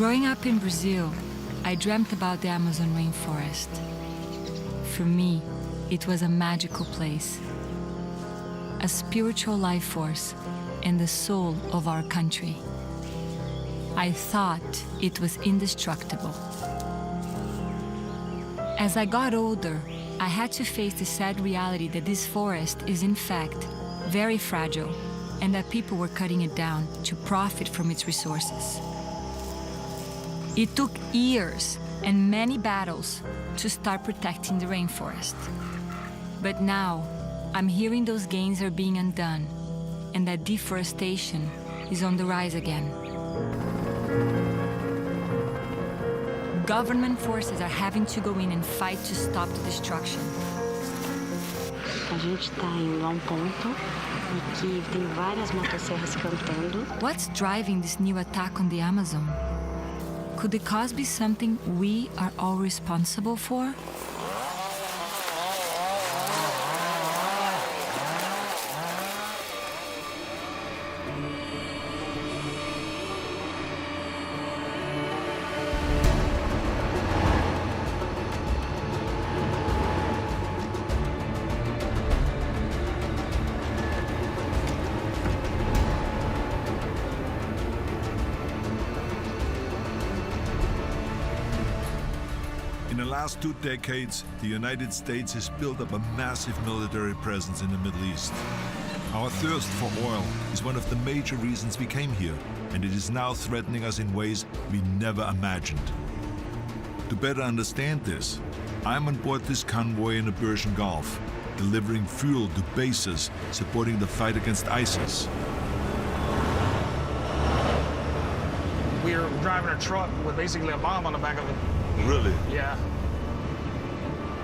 Growing up in Brazil, I dreamt about the Amazon rainforest. For me, it was a magical place, a spiritual life force and the soul of our country. I thought it was indestructible. As I got older, I had to face the sad reality that this forest is in fact very fragile and that people were cutting it down to profit from its resources. It took years and many battles to start protecting the rainforest. But now, I'm hearing those gains are being undone and that deforestation is on the rise again. Government forces are having to go in and fight to stop the destruction. A gente está indo a ponto em que tem várias motosserras cantando. What's driving this new attack on the Amazon? Could the cause be something we are all responsible for? In the last 2 decades, the United States has built up a massive military presence in the Middle East. Our thirst for oil is one of the major reasons we came here, and it is now threatening us in ways we never imagined. To better understand this, I'm on board this convoy in the Persian Gulf, delivering fuel to bases supporting the fight against ISIS. We're driving a truck with basically a bomb on the back of it. Really? Yeah.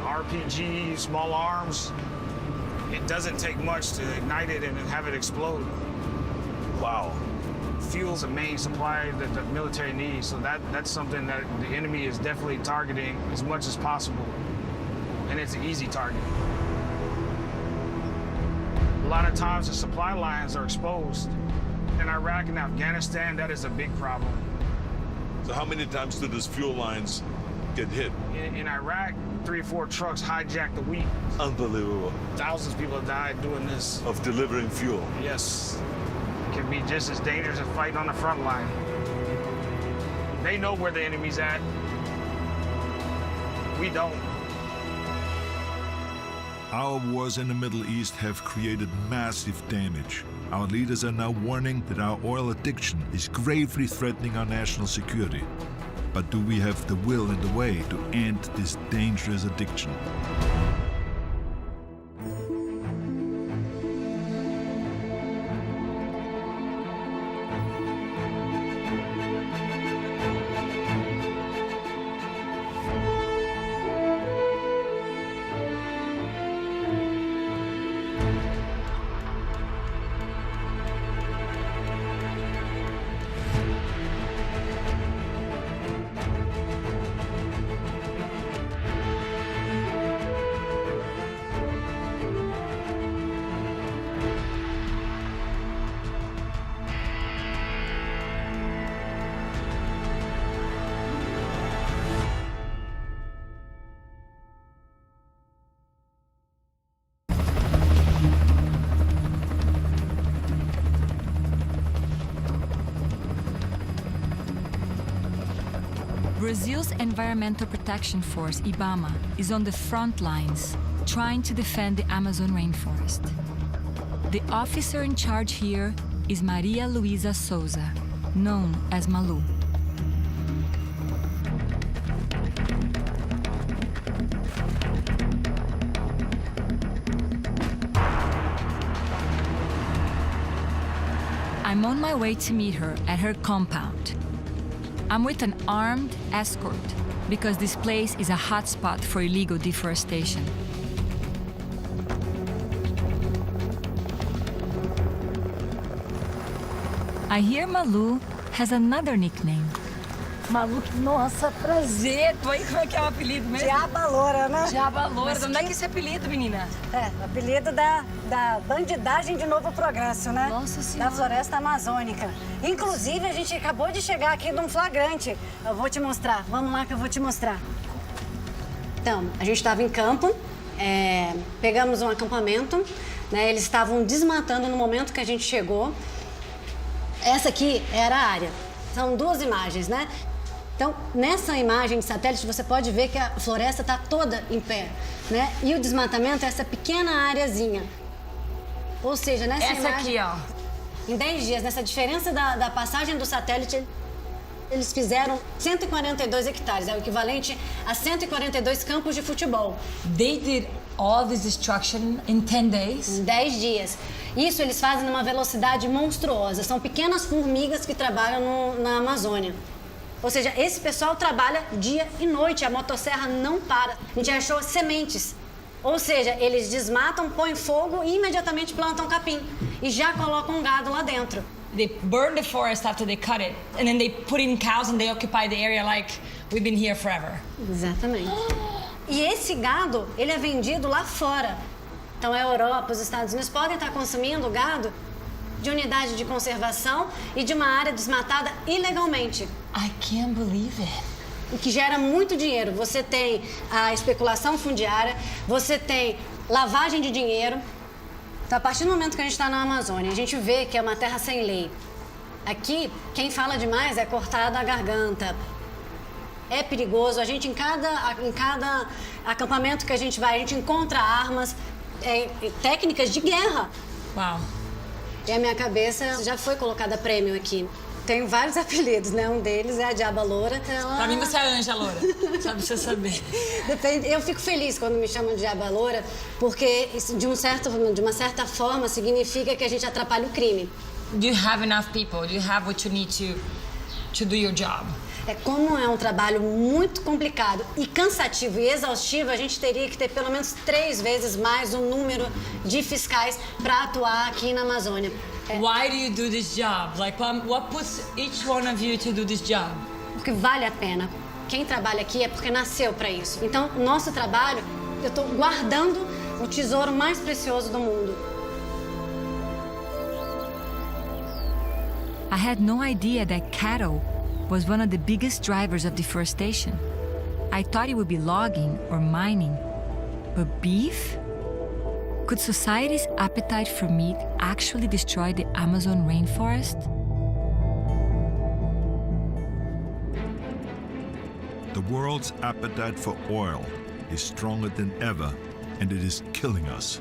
RPG, small arms. It doesn't take much to ignite it and have it explode. Wow. Fuel's a main supply that the military needs, so that's something that the enemy is definitely targeting as much as possible. And it's an easy target. A lot of times the supply lines are exposed. In Iraq and Afghanistan, that is a big problem. So how many times do these fuel lines get hit? In Iraq, 3 or 4 trucks hijacked a week. Unbelievable. Thousands of people have died doing this. Of delivering fuel. Yes. It can be just as dangerous as fighting on the front line. They know where the enemy's at. We don't. Our wars in the Middle East have created massive damage. Our leaders are now warning that our oil addiction is gravely threatening our national security. But do we have the will and the way to end this dangerous addiction? Brazil's Environmental Protection Force, IBAMA, is on the front lines, trying to defend the Amazon rainforest. The officer in charge here is Maria Luisa Souza, known as Malu. I'm on my way to meet her at her compound. I'm with an armed escort because this place is a hotspot for illegal deforestation. I hear Malu has another nickname, Maluco, nossa, prazer. Tu aí, como é que é o apelido mesmo? Diaba Loura, né? Diaba Loura. De onde é que esse apelido, menina? É, apelido da bandidagem de Novo Progresso, né? Nossa Senhora. Da floresta amazônica. Inclusive, a gente acabou de chegar aqui num flagrante. Eu vou te mostrar. Vamos lá que eu vou te mostrar. Então, a gente estava em campo, pegamos um acampamento, né? Eles estavam desmatando no momento que a gente chegou. Essa aqui era a área. São duas imagens, né? Então, nessa imagem de satélite, você pode ver que a floresta está toda em pé, né? E o desmatamento é essa pequena areazinha. Ou seja, nessa Essa imagem... aqui, ó. Em 10 dias, nessa diferença da passagem do satélite, eles fizeram 142 hectares, é o equivalente a 142 campos de futebol. They did all this destruction in 10 days? Em 10 dias. Isso eles fazem numa velocidade monstruosa. São pequenas formigas que trabalham na Amazônia. Ou seja, esse pessoal trabalha dia e noite, a motosserra não para. A gente achou sementes. Ou seja, eles desmatam, põem fogo e imediatamente plantam capim. E já colocam gado lá dentro. They burn the forest after they cut it, and then they put in cows and they occupy the area like we've been here forever. Exatamente. E esse gado, ele é vendido lá fora. Então a Europa, os Estados Unidos podem estar consumindo gado de unidade de conservação e de uma área desmatada ilegalmente. I can't believe it. O que gera muito dinheiro. Você tem a especulação fundiária, você tem lavagem de dinheiro. Então, a partir do momento que a gente está na Amazônia, a gente vê que é uma terra sem lei. Aqui, quem fala demais é cortado a garganta. É perigoso. A gente, em cada acampamento que a gente vai, a gente encontra armas, técnicas de guerra. Wow. E a minha cabeça já foi colocada a prêmio aqui. Tenho vários apelidos, né? Um deles é a Diaba Loura. Pra mim você é a Anja Loura, só pra você saber. Eu fico feliz quando me chamam de Diaba Loura, porque isso, de uma certa forma, significa que a gente atrapalha o crime. Do you have enough people? Do you have what you need to do your job? Como é um trabalho muito complicado e cansativo e exaustivo, a gente teria que ter pelo menos 3 vezes mais o número de fiscais para atuar aqui na Amazônia. Why do you do this job? Like, what puts each one of you to do this job? Porque vale a pena. Quem trabalha aqui é porque nasceu para isso. Então, o nosso trabalho, eu estou guardando o tesouro mais precioso do mundo. I had no idea that cattle was one of the biggest drivers of deforestation. I thought it would be logging or mining, but beef? Could society's appetite for meat actually destroy the Amazon rainforest? The world's appetite for oil is stronger than ever, and it is killing us.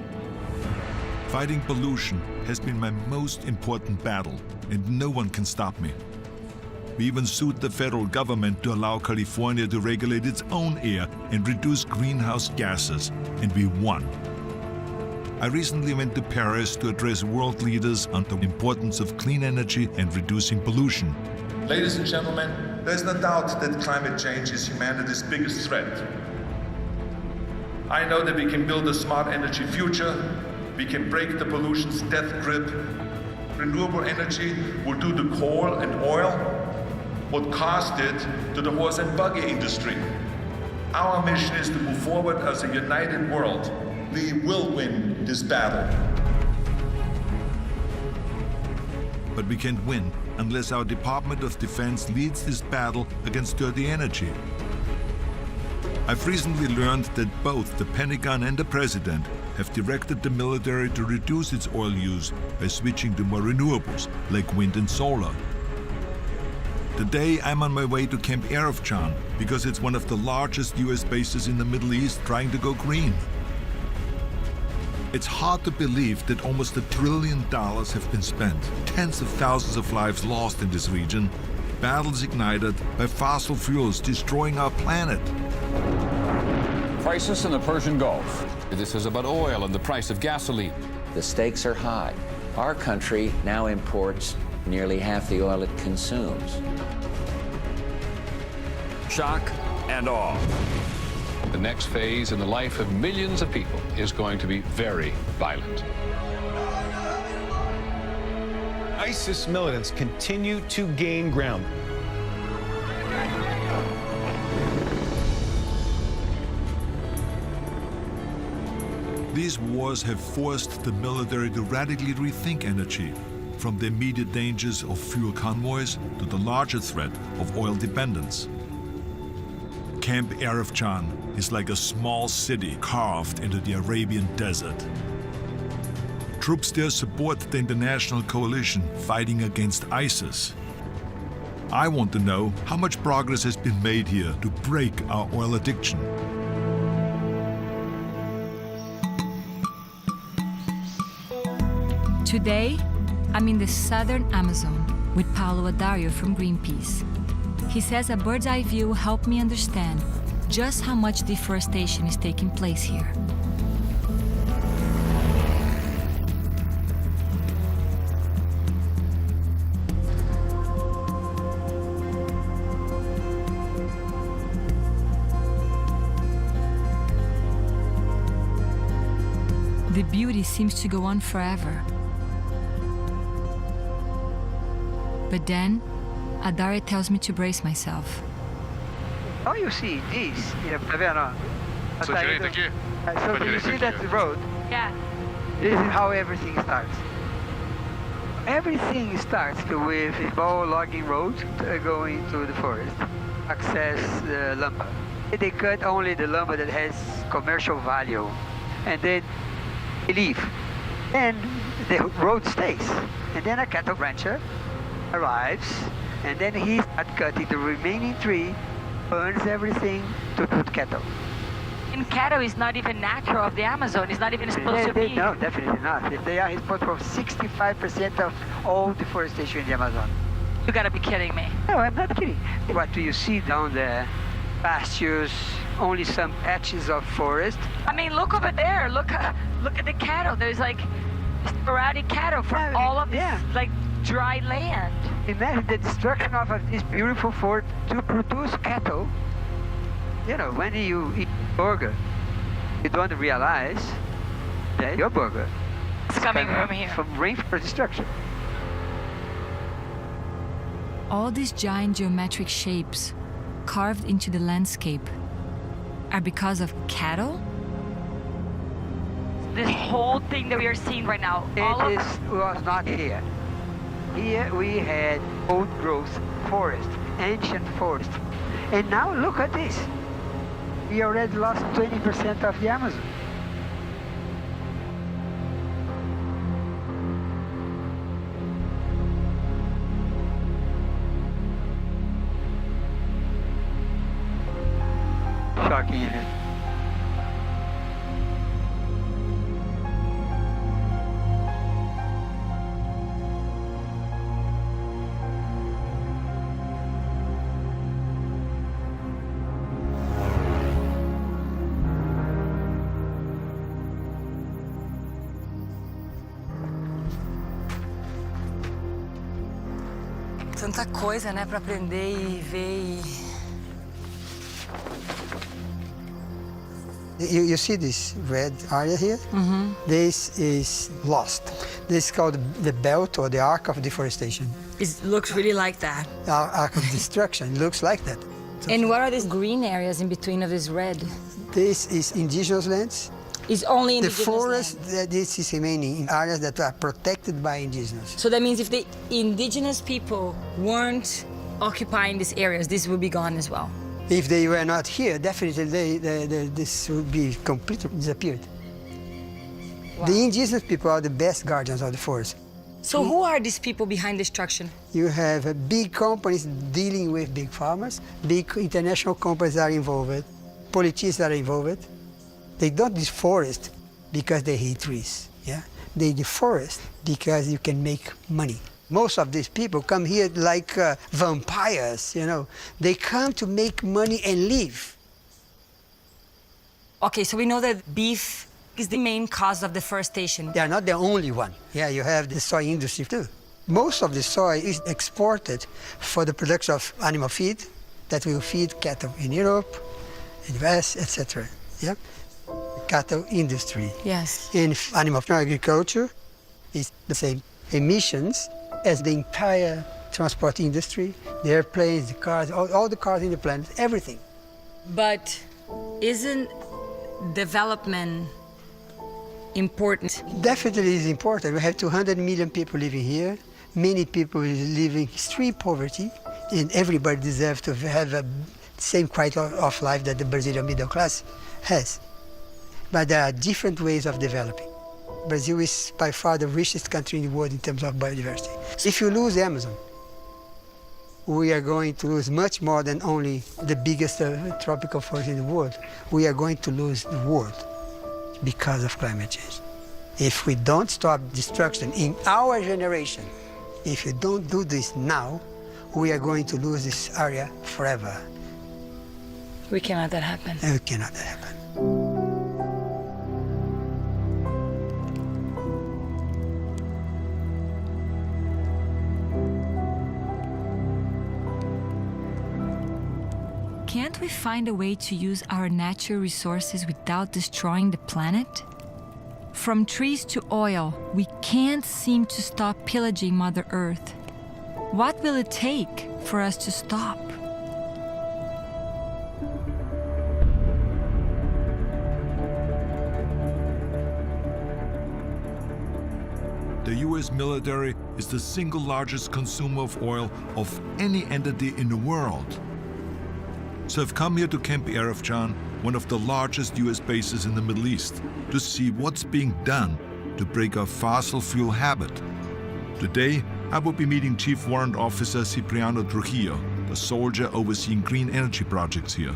Fighting pollution has been my most important battle, and no one can stop me. We even sued the federal government to allow California to regulate its own air and reduce greenhouse gases, and we won. I recently went to Paris to address world leaders on the importance of clean energy and reducing pollution. Ladies and gentlemen, there's no doubt that climate change is humanity's biggest threat. I know that we can build a smart energy future. We can break the pollution's death grip. Renewable energy will do to coal and oil what cost it to the horse and buggy industry. Our mission is to move forward as a united world. We will win this battle. But we can't win unless our Department of Defense leads this battle against dirty energy. I've recently learned that both the Pentagon and the President have directed the military to reduce its oil use by switching to more renewables, like wind and solar. Today, I'm on my way to Camp Arifjan because it's one of the largest US bases in the Middle East trying to go green. It's hard to believe that almost $1 trillion have been spent, tens of thousands of lives lost in this region, battles ignited by fossil fuels destroying our planet. Crisis in the Persian Gulf. This is about oil and the price of gasoline. The stakes are high. Our country now imports nearly half the oil it consumes. Shock and awe. The next phase in the life of millions of people is going to be very violent. ISIS militants continue to gain ground. These wars have forced the military to radically rethink energy, from the immediate dangers of fuel convoys to the larger threat of oil dependence. Camp Arifjan is like a small city carved into the Arabian desert. Troops there support the international coalition fighting against ISIS. I want to know how much progress has been made here to break our oil addiction. Today, I'm in the southern Amazon with Paulo Adario from Greenpeace. He says a bird's eye view helped me understand just how much deforestation is taking place here. The beauty seems to go on forever. But then, Adario tells me to brace myself. Now you see this, tá vendo? Sua direita aqui. So you see that road? Yeah. This is how everything starts. Everything starts with a small logging road going to the forest, access lumber. They cut only the lumber that has commercial value, and then they leave. And the road stays. And then a cattle rancher arrives, and then he starts cutting the remaining tree, burns everything to put cattle. And cattle is not even natural of the Amazon. It's not even supposed to be. No, definitely not. They are responsible for 65% of all deforestation in the Amazon. You gotta be kidding me. No, I'm not kidding. What do you see down there? Pastures, only some patches of forest. I mean, look over there. Look at the cattle. There's like sporadic cattle from all of this like dry land. Imagine the destruction of this beautiful forest to produce cattle. You know, when you eat burger, you don't realize that your burger is coming from here. From rainforest destruction. All these giant geometric shapes carved into the landscape are because of cattle? This whole thing that we are seeing right now, was not here. Here we had old growth forest, ancient forest. And now look at this. We already lost 20% of the Amazon. Shocking, isn't it? Tanta coisa, né, para aprender e ver You see this red area here? Mm-hmm. This is lost. This is called the belt or the arc of deforestation. it looks really like that. Arc of destruction looks like that. And what are these green areas in between of this red? This is indigenous lands. It's only the indigenous forest, land. this is remaining in areas that are protected by indigenous. So that means if the indigenous people weren't occupying these areas, this would be gone as well. If they were not here, definitely this would be completely disappeared. Wow. The indigenous people are the best guardians of the forest. So who are these people behind destruction? You have big companies dealing with big farmers, big international companies are involved, politicians are involved. They don't deforest because they hate trees, yeah? They deforest because you can make money. Most of these people come here like vampires, you know. They come to make money and leave. Okay, so we know that beef is the main cause of deforestation. They are not the only one. Yeah, you have the soy industry too. Most of the soy is exported for the production of animal feed that will feed cattle in Europe, in the US, etc. Yeah? Cattle industry. Yes. In animal agriculture, it's the same emissions as the entire transport industry, the airplanes, the cars, all the cars in the planet, everything. But isn't development important? Definitely is important. We have 200 million people living here. Many people live in extreme poverty, and everybody deserves to have the same quality of life that the Brazilian middle class has. But there are different ways of developing. Brazil is by far the richest country in the world in terms of biodiversity. If you lose Amazon, we are going to lose much more than only the biggest tropical forest in the world. We are going to lose the world because of climate change. If we don't stop destruction in our generation, if you don't do this now, we are going to lose this area forever. We cannot let that happen. And we cannot let that happen. Can't we find a way to use our natural resources without destroying the planet? From trees to oil, we can't seem to stop pillaging Mother Earth. What will it take for us to stop? The US military is the single largest consumer of oil of any entity in the world. So I've come here to Camp Arifjan, one of the largest US bases in the Middle East, to see what's being done to break our fossil fuel habit. Today, I will be meeting Chief Warrant Officer Cipriano Trujillo, the soldier overseeing green energy projects here.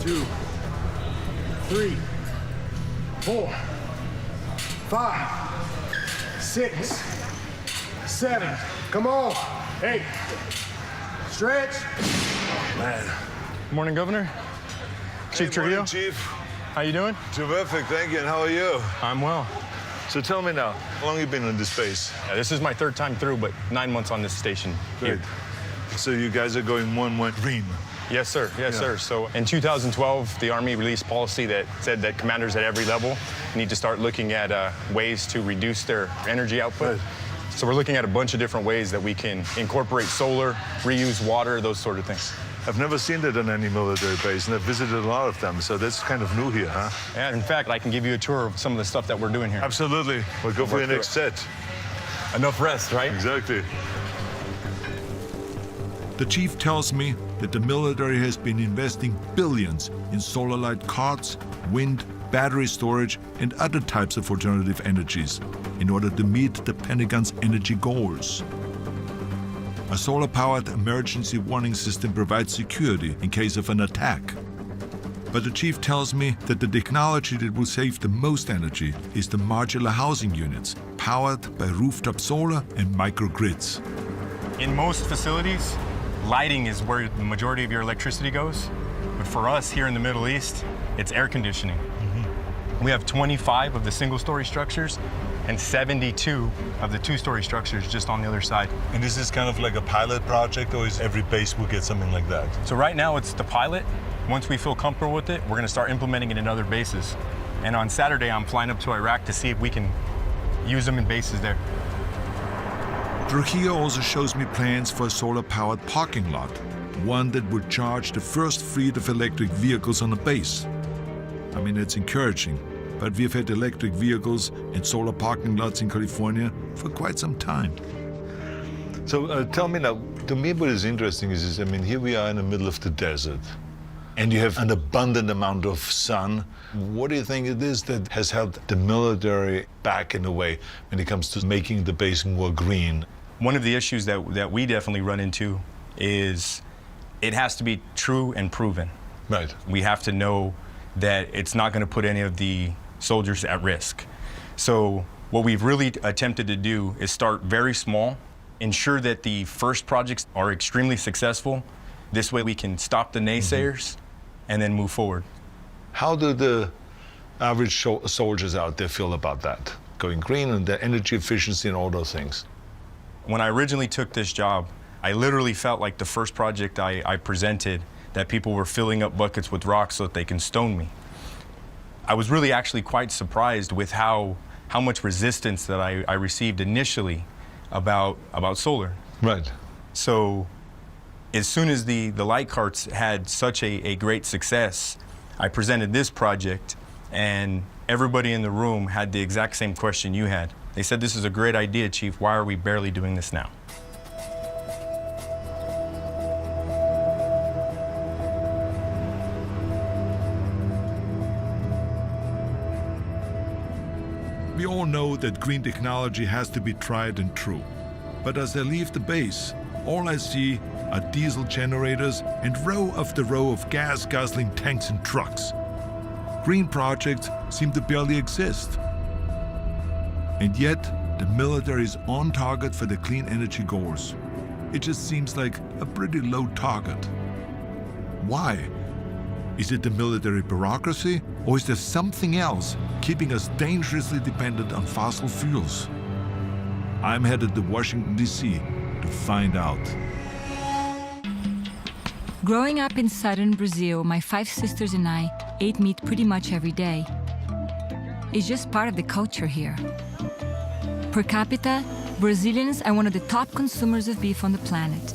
2, 3, 4, 5, 6, 7. Come on. 8. Stretch. Man. Morning, Governor. Chief Trujillo. Morning, Chief. How you doing? Terrific, thank you. And how are you? I'm well. So tell me now, how long have you been in this base? Yeah, this is my 3rd time through, but 9 months on this station here. So you guys are going more and more green. Yes, sir. Yes, sir. So in 2012, the Army released policy that said that commanders at every level need to start looking at ways to reduce their energy output. Right. So we're looking at a bunch of different ways that we can incorporate solar, reuse water, those sort of things. I've never seen that on any military base, and I've visited a lot of them, so that's kind of new here, huh? Yeah, in fact, I can give you a tour of some of the stuff that we're doing here. Absolutely. We'll go for your next set. Enough rest, right? Exactly. The chief tells me that the military has been investing billions in solar light carts, wind, battery storage, and other types of alternative energies in order to meet the Pentagon's energy goals. A solar-powered emergency warning system provides security in case of an attack. But the chief tells me that the technology that will save the most energy is the modular housing units, powered by rooftop solar and microgrids. In most facilities, lighting is where the majority of your electricity goes. But for us here in the Middle East, it's air conditioning. We have 25 of the single-story structures and 72 of the 2-story structures just on the other side. And is this kind of like a pilot project, or is every base will get something like that? So right now it's the pilot. Once we feel comfortable with it, we're going to start implementing it in other bases. And on Saturday, I'm flying up to Iraq to see if we can use them in bases there. Trujillo also shows me plans for a solar-powered parking lot, one that would charge the first fleet of electric vehicles on the base. I mean, it's encouraging, but we've had electric vehicles and solar parking lots in California for quite some time. So tell me now, to me what is interesting is, I mean, here we are in the middle of the desert, and you have an abundant amount of sun. What do you think it is that has held the military back in a way when it comes to making the base more green? One of the issues that we definitely run into is it has to be true and proven. Right. We have to know that it's not going to put any of the soldiers at risk. So what we've really attempted to do is start very small, ensure that the first projects are extremely successful. This way we can stop the naysayers and then move forward. How do the average soldiers out there feel about that? Going green and the energy efficiency and all those things? When I originally took this job, I literally felt like the first project I presented that people were filling up buckets with rocks so that they can stone me. I was really actually quite surprised with how much resistance that I received initially about solar. Right. So As soon as the light carts had such a great success, I presented this project, and everybody in the room had the exact same question you had. They said, "This is a great idea, Chief. Why are we barely doing this now?" We all know that green technology has to be tried and true. But as I leave the base, all I see are diesel generators and row after row of gas-guzzling tanks and trucks. Green projects seem to barely exist. And yet, the military is on target for the clean energy goals. It just seems like a pretty low target. Why? Is it the military bureaucracy, or is there something else keeping us dangerously dependent on fossil fuels? I'm headed to Washington, D.C. to find out. Growing up in southern Brazil, my 5 sisters and I ate meat pretty much every day. It's just part of the culture here. Per capita, Brazilians are one of the top consumers of beef on the planet.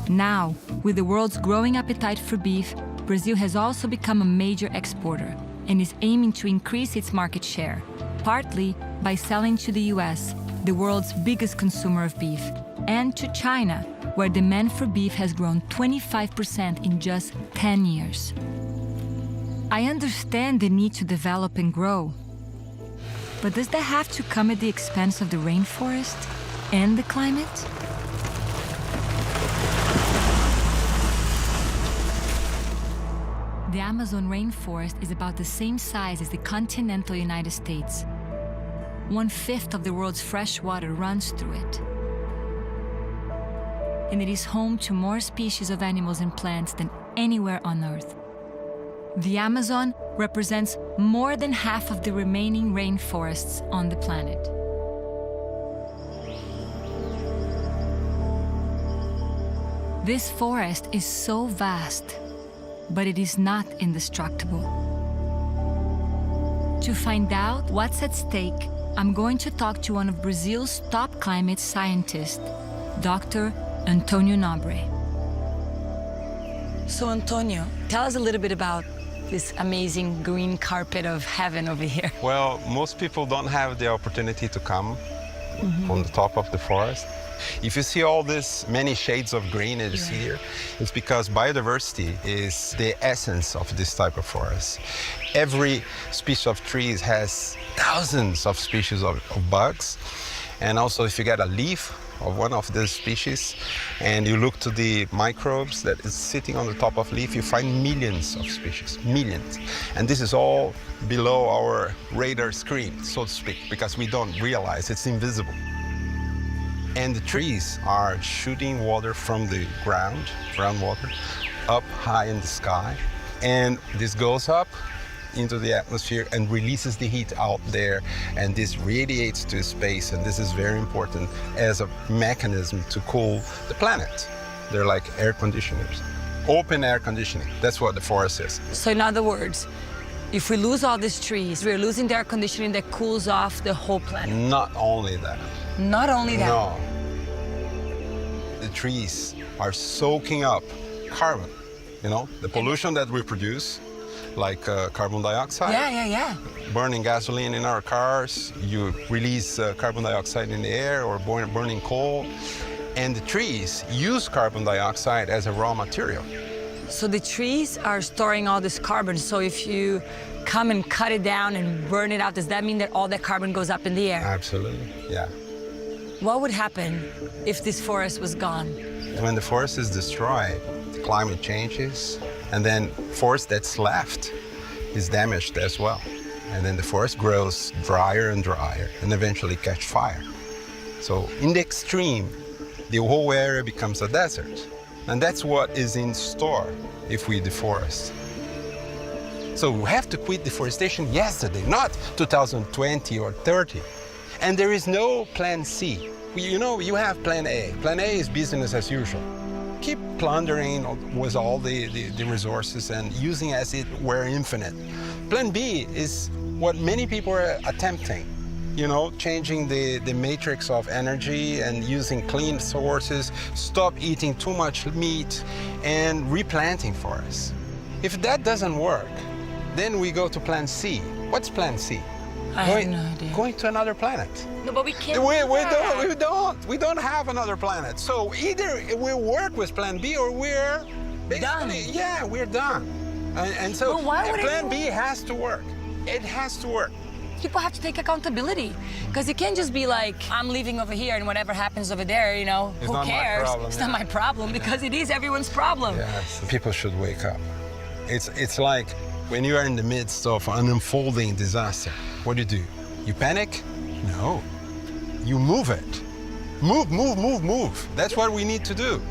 Now, with the world's growing appetite for beef, Brazil has also become a major exporter and is aiming to increase its market share, partly by selling to the US, the world's biggest consumer of beef, and to China, where demand for beef has grown 25% in just 10 years. I understand the need to develop and grow, but does that have to come at the expense of the rainforest and the climate? The Amazon rainforest is about the same size as the continental United States. 1/5 of the world's fresh water runs through it. And it is home to more species of animals and plants than anywhere on Earth. The Amazon represents more than half of the remaining rainforests on the planet. This forest is so vast, but it is not indestructible. To find out what's at stake, I'm going to talk to one of Brazil's top climate scientists, Dr. Antonio Nobre. So Antonio, tell us a little bit about this amazing green carpet of heaven over here. Well, most people don't have the opportunity to come on the top of the forest. If you see all these many shades of green that you see here, it's because biodiversity is the essence of this type of forest. Every species of trees has thousands of species of bugs. And also if you get a leaf of one of these species and you look to the microbes that is sitting on the top of leaf, you find millions of species, millions. And this is all below our radar screen, so to speak, because we don't realize it's invisible. And the trees are shooting water from the groundwater, up high in the sky. And this goes up into the atmosphere and releases the heat out there, and this radiates to space, and this is very important as a mechanism to cool the planet. They're like air conditioners. Open air conditioning, that's what the forest is. So in other words, if we lose all these trees, we're losing the air conditioning that cools off the whole planet. Not only that. Not only that. No. The trees are soaking up carbon, you know, the pollution that we produce, like carbon dioxide. Yeah. Burning gasoline in our cars, you release carbon dioxide in the air, or burning coal. And the trees use carbon dioxide as a raw material. So the trees are storing all this carbon, so if you come and cut it down and burn it out, does that mean that all that carbon goes up in the air? Absolutely, yeah. What would happen if this forest was gone? When the forest is destroyed, the climate changes, and then forest that's left is damaged as well. And then the forest grows drier and drier and eventually catch fire. So in the extreme, the whole area becomes a desert. And that's what is in store if we deforest. So we have to quit deforestation yesterday, not 2020 or 30. And there is no plan C. You know, you have plan A. Plan A is business as usual. Keep plundering with all the resources and using as it were infinite. Plan B is what many people are attempting. you know, changing the matrix of energy and using clean sources, stop eating too much meat, and replanting forests. If that doesn't work, then we go to plan C. What's plan C? I have no idea. Going to another planet. No, but we can't. We don't have another planet. So either we work with plan B or we're done. Yeah, we're done. And so Well, why would plan B has to work. It has to work. People have to take accountability, because it can't just be like, I'm leaving over here and whatever happens over there, you know, It's who not my cares? problem, It's yeah. not my problem, because it is everyone's problem. Yes, people should wake up. It's like when you are in the midst of an unfolding disaster, what do? You panic? No. You move it. Move, move, move, move. That's what we need to do.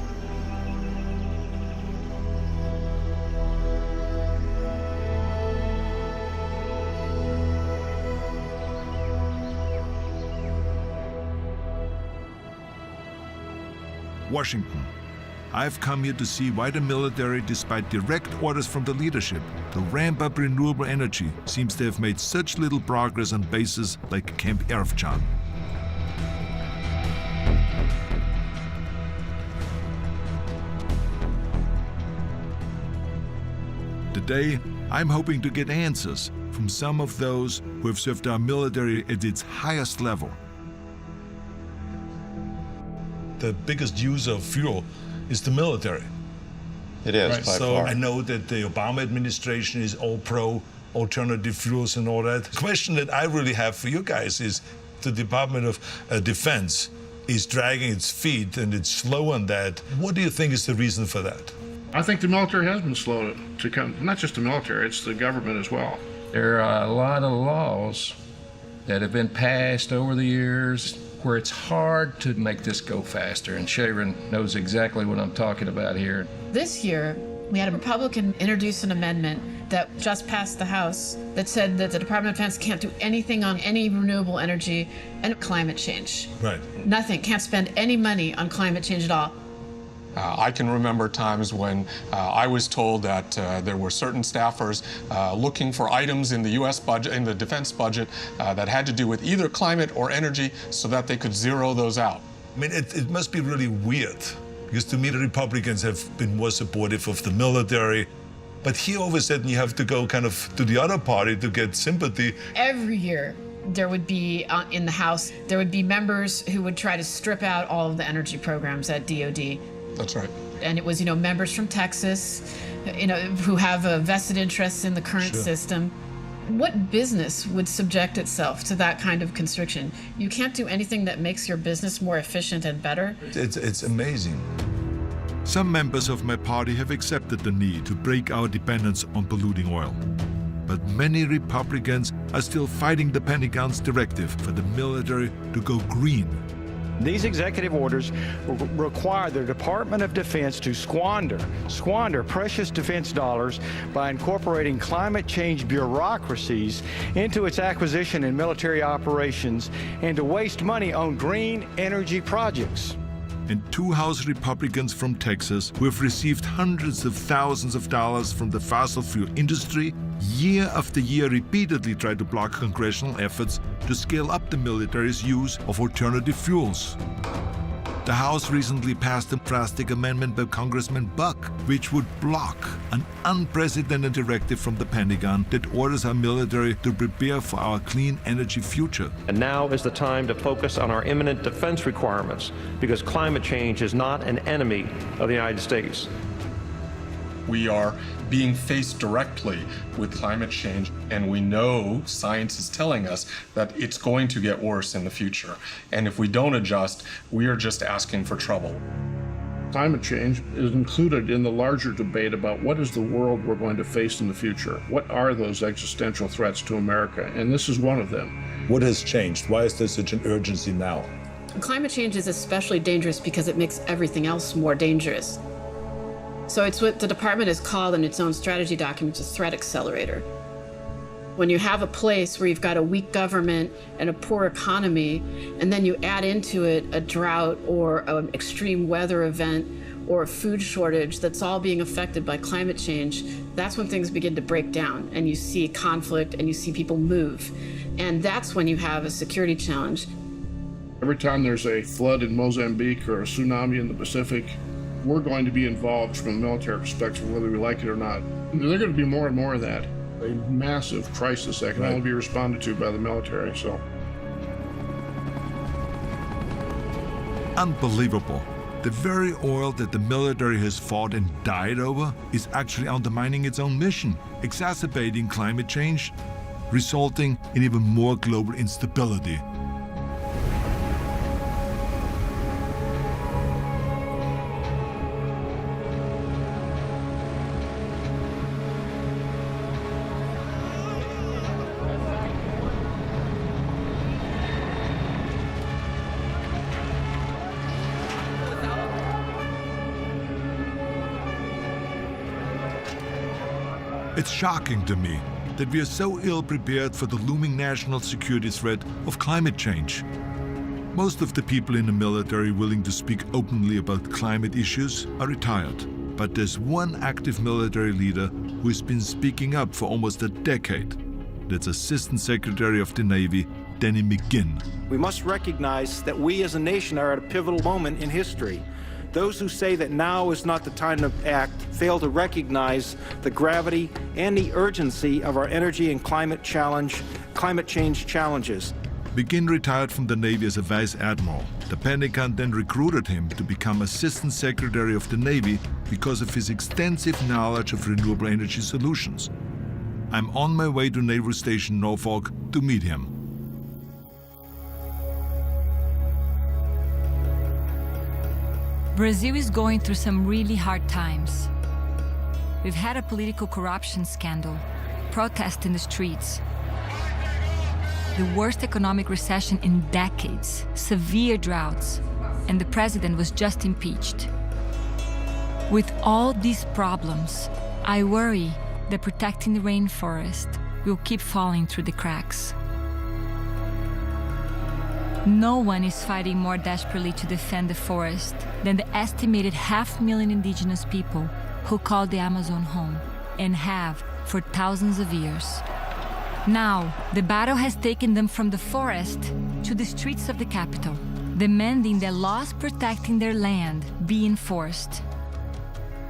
Washington. I've come here to see why the military, despite direct orders from the leadership to ramp up renewable energy, seems to have made such little progress on bases like Camp Erfjan. Today, I'm hoping to get answers from some of those who have served our military at its highest level. The biggest user of fuel is the military. It is, Right, by so far. I know that the Obama administration is all pro alternative fuels and all that. The question that I really have for you guys is the Department of Defense is dragging its feet and it's slow on that. What do you think is the reason for that? I think the military has been slow to come, not just the military, it's the government as well. There are a lot of laws that have been passed over the years where it's hard to make this go faster, and Sharon knows exactly what I'm talking about here. This year, we had a Republican introduce an amendment that just passed the House that said that the Department of Defense can't do anything on any renewable energy and climate change. Right. Nothing, can't spend any money on climate change at all. I can remember times when I was told that there were certain staffers looking for items in the U.S. budget, in the defense budget, that had to do with either climate or energy so that they could zero those out. I mean, it must be really weird, because to me the Republicans have been more supportive of the military, but here all of a sudden you have to go kind of to the other party to get sympathy. Every year, there would be, in the House, there would be members who would try to strip out all of the energy programs at DOD. That's right. And it was, members from Texas, who have a vested interest in the current system. What business would subject itself to that kind of constriction? You can't do anything that makes your business more efficient and better. It's amazing. Some members of my party have accepted the need to break our dependence on polluting oil. But many Republicans are still fighting the Pentagon's directive for the military to go green. These executive orders require the Department of Defense to squander precious defense dollars by incorporating climate change bureaucracies into its acquisition and military operations, and to waste money on green energy projects. And two House Republicans from Texas who have received hundreds of thousands of dollars from the fossil fuel industry year after year repeatedly try to block congressional efforts to scale up the military's use of alternative fuels. The House recently passed a drastic amendment by Congressman Buck, which would block an unprecedented directive from the Pentagon that orders our military to prepare for our clean energy future. And now is the time to focus on our imminent defense requirements, because climate change is not an enemy of the United States. We are being faced directly with climate change, and we know science is telling us that it's going to get worse in the future. And if we don't adjust, we are just asking for trouble. Climate change is included in the larger debate about what is the world we're going to face in the future. What are those existential threats to America? And this is one of them. What has changed? Why is there such an urgency now? Climate change is especially dangerous because it makes everything else more dangerous. So it's what the department has called in its own strategy document a threat accelerator. When you have a place where you've got a weak government and a poor economy, and then you add into it a drought or an extreme weather event or a food shortage that's all being affected by climate change, that's when things begin to break down and you see conflict and you see people move. And that's when you have a security challenge. Every time there's a flood in Mozambique or a tsunami in the Pacific, we're going to be involved from a military perspective, whether we like it or not. There are going to be more and more of that. A massive crisis that can only be responded to by the military, so. Unbelievable. The very oil that the military has fought and died over is actually undermining its own mission, exacerbating climate change, resulting in even more global instability. It's shocking to me that we are so ill-prepared for the looming national security threat of climate change. Most of the people in the military willing to speak openly about climate issues are retired. But there's one active military leader who has been speaking up for almost a decade. That's Assistant Secretary of the Navy, Denny McGinn. We must recognize that we as a nation are at a pivotal moment in history. Those who say that now is not the time to act fail to recognize the gravity and the urgency of our energy and climate change challenges. McGinn retired from the Navy as a Vice Admiral. The Pentagon then recruited him to become Assistant Secretary of the Navy because of his extensive knowledge of renewable energy solutions. I'm on my way to Naval Station Norfolk to meet him. Brazil is going through some really hard times. We've had a political corruption scandal, protests in the streets, the worst economic recession in decades, severe droughts, and the president was just impeached. With all these problems, I worry that protecting the rainforest will keep falling through the cracks. No one is fighting more desperately to defend the forest than the estimated 500,000 indigenous people who call the Amazon home and have for thousands of years. Now, the battle has taken them from the forest to the streets of the capital, demanding that laws protecting their land be enforced.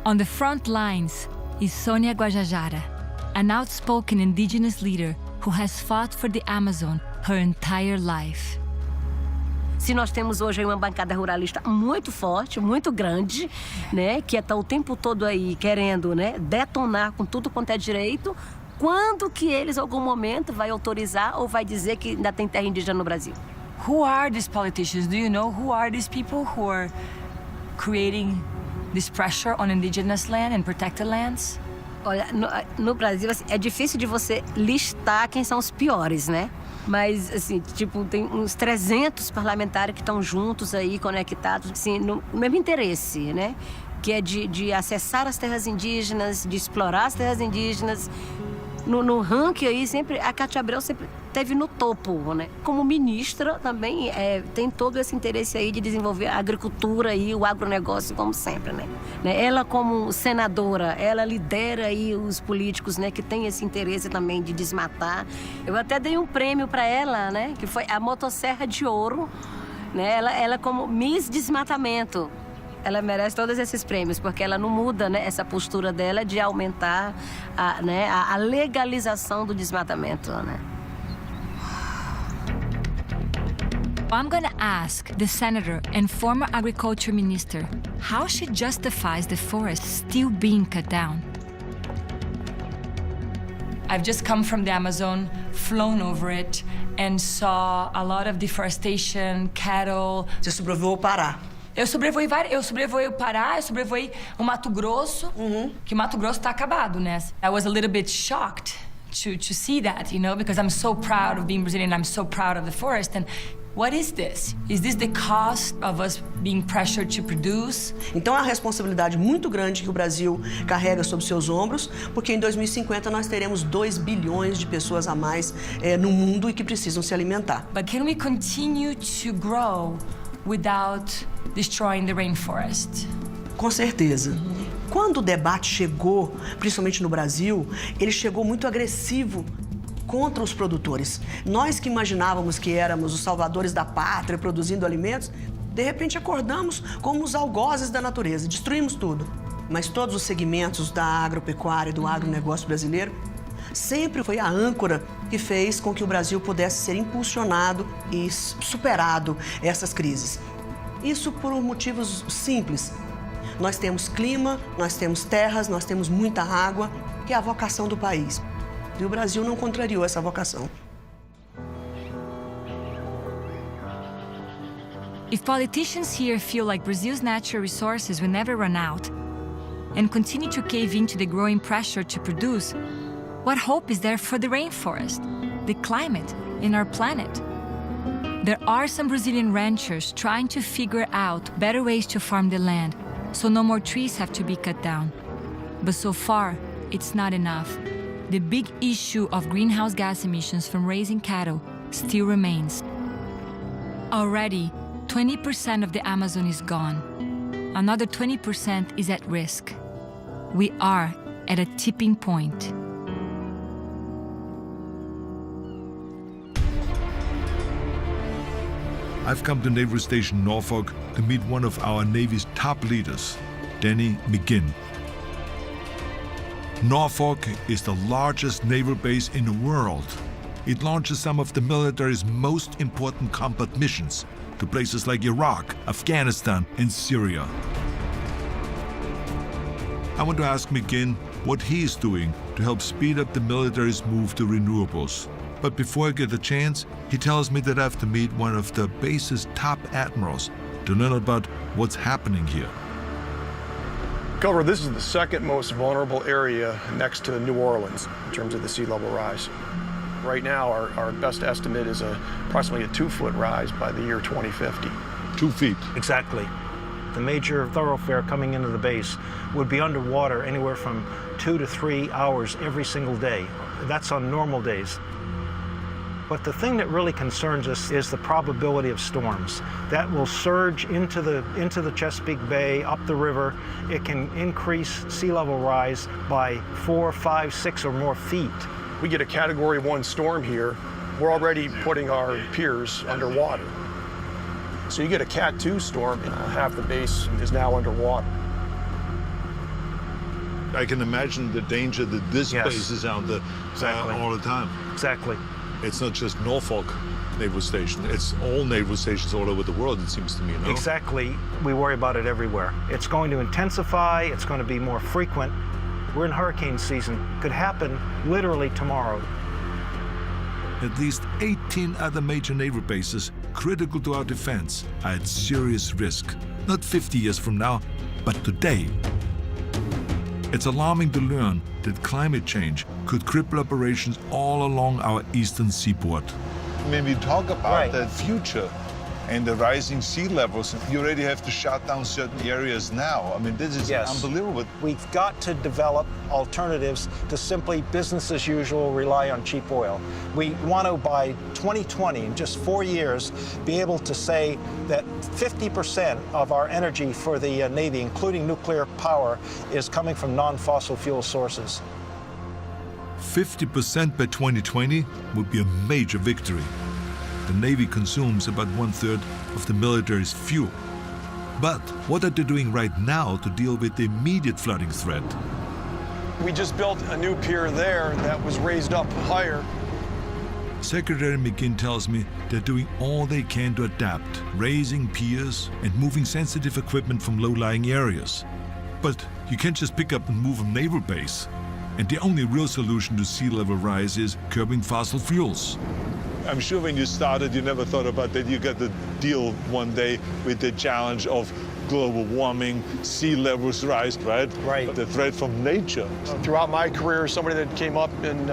On the front lines is Sônia Guajajara, an outspoken indigenous leader who has fought for the Amazon her entire life. Se nós temos hoje uma bancada ruralista muito forte, muito grande, né, que está o tempo todo aí querendo, né, detonar com tudo quanto é direito, quando que eles, em algum momento, vai autorizar ou vai dizer que ainda tem terra indígena no Brasil? Who are these politicians? Do you know who are these people who are creating this pressure on indigenous land and protected lands? Olha, no Brasil, assim, é difícil de você listar quem são os piores, né? Mas, assim, tipo, tem uns 300 parlamentares que estão juntos aí, conectados, assim, no mesmo interesse, né? Que é de acessar as terras indígenas, de explorar as terras indígenas. No ranking aí, sempre, a Cátia Abreu sempre esteve no topo, né? Como ministra também tem todo esse interesse aí de desenvolver a agricultura e o agronegócio, como sempre, né? Ela, como senadora, ela lidera aí os políticos, né? Que tem esse interesse também de desmatar. Eu até dei um prêmio para ela, né? Que foi a Motosserra de Ouro, né? Ela como Miss Desmatamento. Ela merece todos esses prêmios, porque ela não muda, né, essa postura dela de aumentar a legalização do desmatamento, né? I'm gonna ask the senator and former agriculture minister how she justifies the forest still being cut down. I've just come from the Amazon, flown over it, and saw a lot of deforestation, cattle. Você sobrevoou o Pará. Eu sobrevoei o Pará, eu sobrevoei o Mato Grosso, que o Mato Grosso tá acabado, né? I was a little bit shocked to see that, you know, because I'm so proud of being Brazilian, I'm so proud of the forest, and what is this? Is this the cost of us being pressured to produce? Então é uma responsabilidade muito grande que o Brasil carrega sobre seus ombros, porque em 2050 nós teremos 2 bilhões de pessoas a mais no mundo e que precisam se alimentar. But can we continue to grow without destroying the rainforest? Com certeza. Quando o debate chegou, principalmente no Brasil, ele chegou muito agressivo contra os produtores. Nós que imaginávamos que éramos os salvadores da pátria, produzindo alimentos, de repente acordamos como os algozes da natureza, destruímos tudo. Mas todos os segmentos da agropecuária, do agronegócio brasileiro, sempre foi a âncora que fez com que o Brasil pudesse ser impulsionado e superado essas crises. Isso por motivos simples. Nós temos clima, nós temos terras, nós temos muita água, que é a vocação do país. E o Brasil não contrariou essa vocação. If politicians here feel like Brazil's natural resources will never run out and continue to cave into the growing pressure to produce, what hope is there for the rainforest, the climate, and our planet? There are some Brazilian ranchers trying to figure out better ways to farm the land, so no more trees have to be cut down. But so far, it's not enough. The big issue of greenhouse gas emissions from raising cattle still remains. Already, 20% of the Amazon is gone. Another 20% is at risk. We are at a tipping point. I've come to Naval Station Norfolk to meet one of our Navy's top leaders, Danny McGinn. Norfolk is the largest naval base in the world. It launches some of the military's most important combat missions to places like Iraq, Afghanistan, and Syria. I want to ask McGinn what he's doing to help speed up the military's move to renewables. But before I get the chance, he tells me that I have to meet one of the base's top admirals to learn about what's happening here. Cover, this is the second most vulnerable area next to New Orleans in terms of the sea level rise. Right now, our best estimate is approximately a 2-foot rise by the year 2050. 2 feet. Exactly. The major thoroughfare coming into the base would be underwater anywhere from 2 to 3 hours every single day. That's on normal days. But the thing that really concerns us is the probability of storms. That will surge into the Chesapeake Bay, up the river. It can increase sea level rise by 4, 5, 6 or more feet. We get a Category 1 storm here, we're already putting our piers underwater. So you get a Cat 2 storm, and half the base is now underwater. I can imagine the danger that this Yes. base is under all the time. Exactly. It's not just Norfolk Naval Station, it's all naval stations all over the world, it seems to me, no? Exactly. We worry about it everywhere. It's going to intensify, it's going to be more frequent. We're in hurricane season. Could happen literally tomorrow. At least 18 other major naval bases critical to our defense are at serious risk. Not 50 years from now, but today. It's alarming to learn that climate change could cripple operations all along our eastern seaboard. When we talk about the future and the rising sea levels, you already have to shut down certain areas now. I mean, this is unbelievable. We've got to develop alternatives to simply business as usual, rely on cheap oil. We want to, by 2020, in just 4 years, be able to say that 50% of our energy for the Navy, including nuclear power, is coming from non-fossil fuel sources. 50% by 2020 would be a major victory. The Navy consumes about 1/3 of the military's fuel. But what are they doing right now to deal with the immediate flooding threat? We just built a new pier there that was raised up higher. Secretary McGinn tells me they're doing all they can to adapt, raising piers and moving sensitive equipment from low-lying areas. But you can't just pick up and move a naval base. And the only real solution to sea level rise is curbing fossil fuels. I'm sure when you started, you never thought about that you got to deal one day with the challenge of global warming, sea levels rise, right? Right. The threat from nature. Throughout my career, somebody that came up in,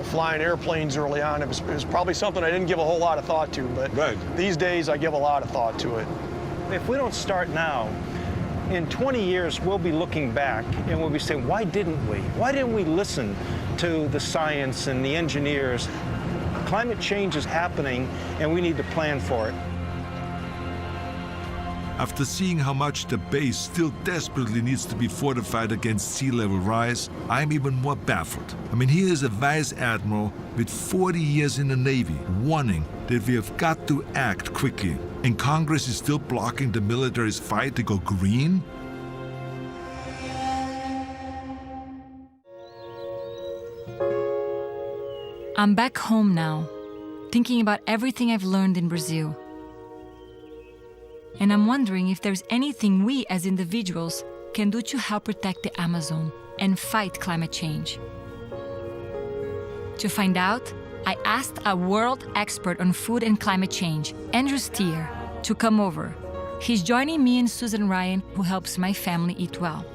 flying airplanes early on, it was probably something I didn't give a whole lot of thought to, but these days I give a lot of thought to it. If we don't start now, in 20 years, we'll be looking back and we'll be saying, why didn't we? Why didn't we listen to the science and the engineers? Climate change is happening and we need to plan for it. After seeing how much the base still desperately needs to be fortified against sea level rise, I'm even more baffled. I mean, here is a vice admiral with 40 years in the Navy warning that we have got to act quickly, and Congress is still blocking the military's fight to go green? I'm back home now, thinking about everything I've learned in Brazil. And I'm wondering if there's anything we as individuals can do to help protect the Amazon and fight climate change. To find out, I asked a world expert on food and climate change, Andrew Steer, to come over. He's joining me and Susan Ryan, who helps my family eat well.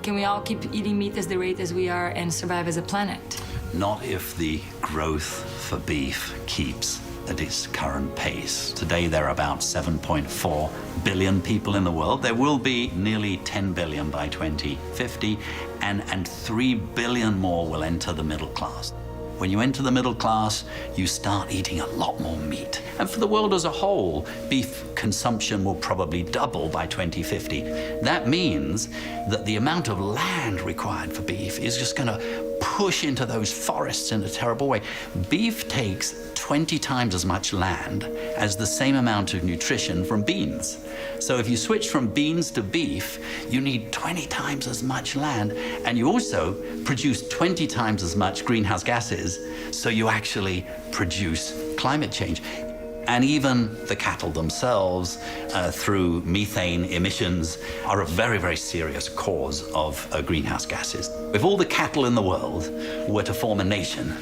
Can we all keep eating meat at the rate as we are and survive as a planet? Not if the growth for beef keeps at its current pace. Today there are about 7.4 billion people in the world. There will be nearly 10 billion by 2050, and 3 billion more will enter the middle class. When you enter the middle class, you start eating a lot more meat. And for the world as a whole, beef consumption will probably double by 2050. That means that the amount of land required for beef is just going to push into those forests in a terrible way. Beef takes 20 times as much land as the same amount of nutrition from beans. So if you switch from beans to beef, you need 20 times as much land, and you also produce 20 times as much greenhouse gases, so you actually produce climate change. And even the cattle themselves, through methane emissions, are a very, very serious cause of greenhouse gases. If all the cattle in the world were to form a nation,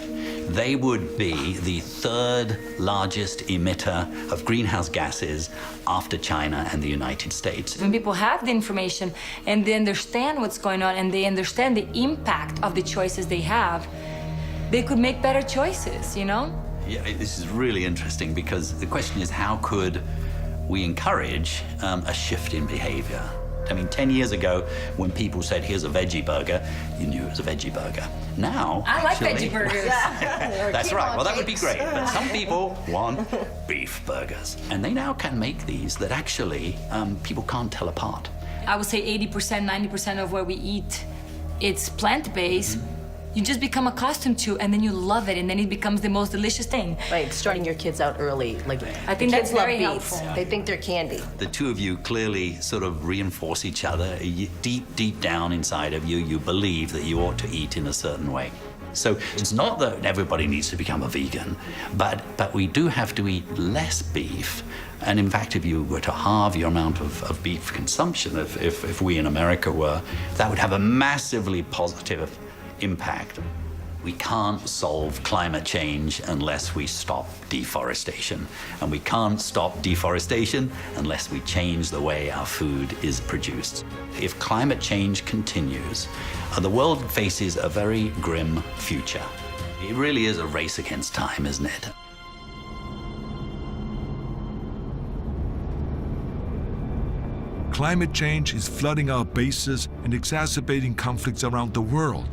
they would be the third largest emitter of greenhouse gases after China and the United States. When people have the information and they understand what's going on and they understand the impact of the choices they have, they could make better choices, you know? Yeah, this is really interesting because the question is, how could we encourage a shift in behavior? I mean, 10 years ago, when people said, here's a veggie burger, you knew it was a veggie burger. Now, I like veggie burgers. That's right. Well, that would be great. But some people want beef burgers. And they now can make these that actually people can't tell apart. I would say 80%, 90% of what we eat, it's plant-based. You just become accustomed to, and then you love it, and then it becomes the most delicious thing. Like starting your kids out early, like I think kids that's very love beef. helpful. They think they're candy. The two of you clearly sort of reinforce each other. Deep down inside of you, you believe that you ought to eat in a certain way. So it's not that everybody needs to become a vegan, but we do have to eat less beef. And in fact, if you were to halve your amount of beef consumption, if we in America were, that would have a massively positive impact. We can't solve climate change unless we stop deforestation. And we can't stop deforestation unless we change the way our food is produced. If climate change continues, the world faces a very grim future. It really is a race against time, isn't it? Climate change is flooding our bases and exacerbating conflicts around the world.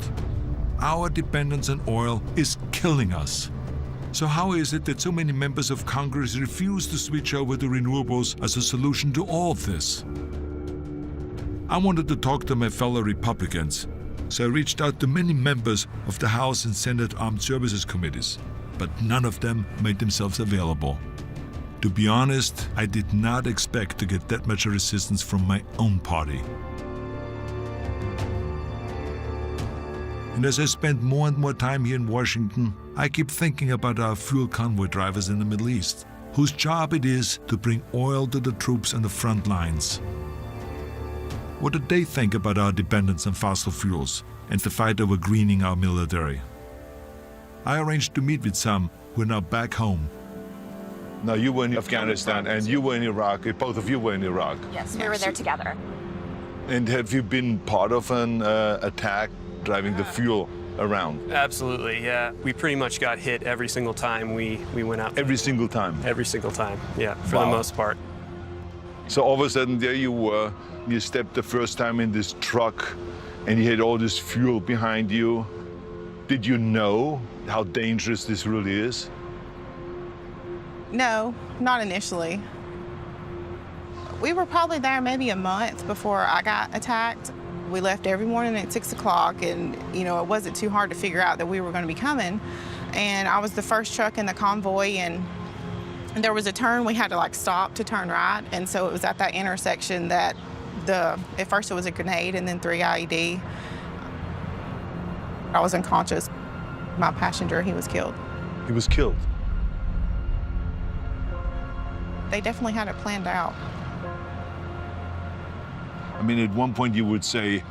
Our dependence on oil is killing us. So how is it that so many members of Congress refuse to switch over to renewables as a solution to all of this? I wanted to talk to my fellow Republicans, so I reached out to many members of the House and Senate Armed Services Committees, but none of them made themselves available. To be honest, I did not expect to get that much resistance from my own party. And as I spend more and more time here in Washington, I keep thinking about our fuel convoy drivers in the Middle East, whose job it is to bring oil to the troops on the front lines. What do they think about our dependence on fossil fuels and the fight over greening our military? I arranged to meet with some who are now back home. Now, you were in Afghanistan and you were in Iraq. Both of you were in Iraq. Yes, we were there together. And have you been part of an attack driving the fuel around? Absolutely, yeah. We pretty much got hit every single time we went out. Every single time? Every single time, yeah, for the most part. So all of a sudden there you were, you stepped the first time in this truck and you had all this fuel behind you. Did you know how dangerous this really is? No, not initially. We were probably there maybe a month before I got attacked. We left every morning at 6 o'clock, and it wasn't too hard to figure out that we were going to be coming. And I was the first truck in the convoy, and there was a turn we had to stop to turn right. And so it was at that intersection that at first it was a grenade and then 3 IED. I was unconscious. My passenger, he was killed. He was killed? They definitely had it planned out. I mean, at one point you would say,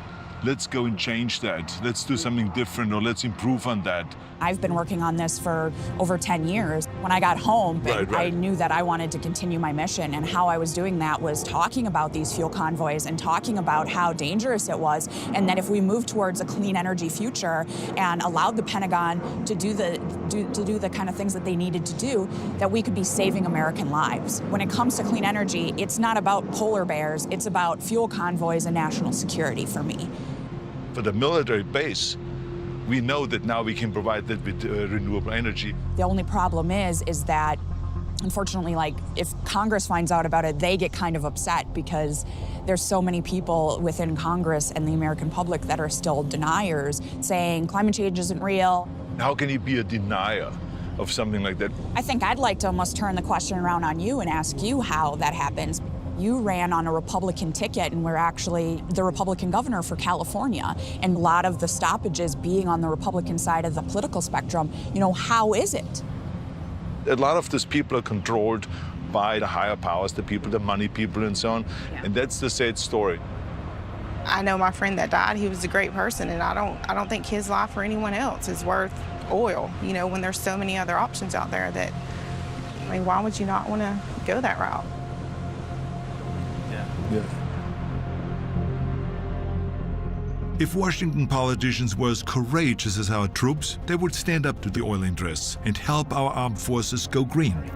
let's go and change that. Let's do something different, or let's improve on that. I've been working on this for over 10 years. When I got home, I knew that I wanted to continue my mission, and how I was doing that was talking about these fuel convoys and talking about how dangerous it was, and that if we moved towards a clean energy future and allowed the Pentagon to do the kind of things that they needed to do, that we could be saving American lives. When it comes to clean energy, it's not about polar bears, it's about fuel convoys and national security for me. For the military base, we know that now we can provide that with renewable energy. The only problem is that, unfortunately, if Congress finds out about it, they get kind of upset because there's so many people within Congress and the American public that are still deniers, saying climate change isn't real. How can you be a denier of something like that? I think I'd like to almost turn the question around on you and ask you how that happens. You ran on a Republican ticket and were actually the Republican governor for California, and a lot of the stoppages being on the Republican side of the political spectrum. How is it? A lot of these people are controlled by the higher powers, the people, the money people and so on, and that's the sad story. I know my friend that died, he was a great person, and I don't think his life or anyone else is worth oil, when there's so many other options out there that, why would you not want to go that route? Yeah. If Washington politicians were as courageous as our troops, they would stand up to the oil interests and help our armed forces go green.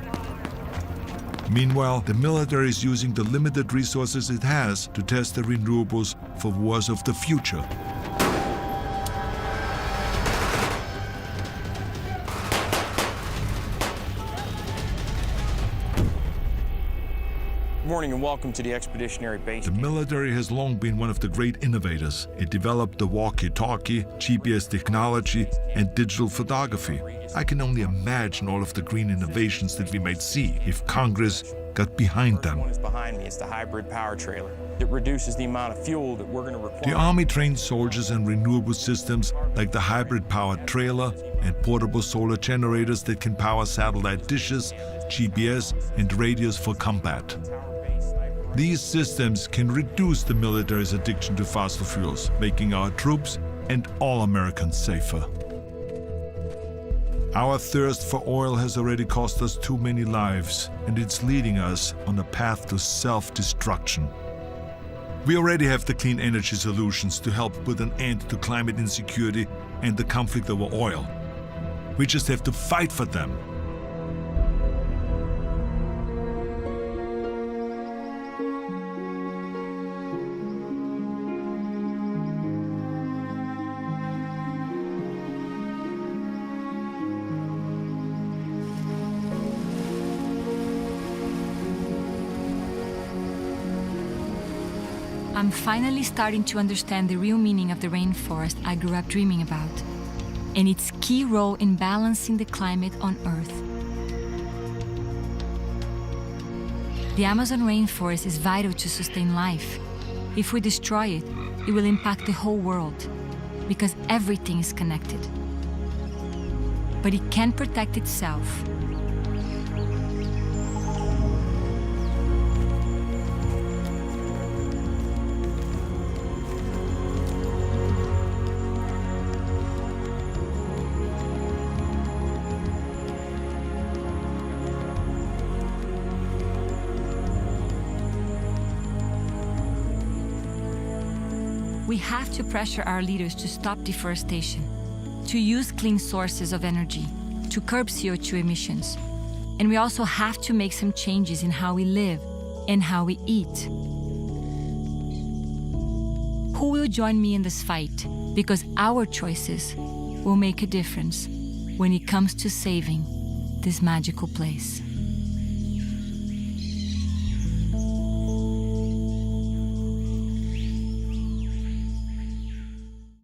Meanwhile, the military is using the limited resources it has to test the renewables for wars of the future. Good morning and welcome to the Expeditionary Base. The military has long been one of the great innovators. It developed the walkie-talkie, GPS technology, and digital photography. I can only imagine all of the green innovations that we might see if Congress got behind them. One is behind me. It's the hybrid power trailer. It reduces the amount of fuel that we're going to require. The Army trains soldiers in renewable systems like the hybrid power trailer and portable solar generators that can power satellite dishes, GPS, and radios for combat. These systems can reduce the military's addiction to fossil fuels, making our troops and all Americans safer. Our thirst for oil has already cost us too many lives, and it's leading us on a path to self-destruction. We already have the clean energy solutions to help put an end to climate insecurity and the conflict over oil. We just have to fight for them. I'm finally starting to understand the real meaning of the rainforest I grew up dreaming about, and its key role in balancing the climate on Earth. The Amazon rainforest is vital to sustain life. If we destroy it, it will impact the whole world, because everything is connected. But it can protect itself. We have to pressure our leaders to stop deforestation, to use clean sources of energy, to curb CO2 emissions. And we also have to make some changes in how we live and how we eat. Who will join me in this fight? Because our choices will make a difference when it comes to saving this magical place.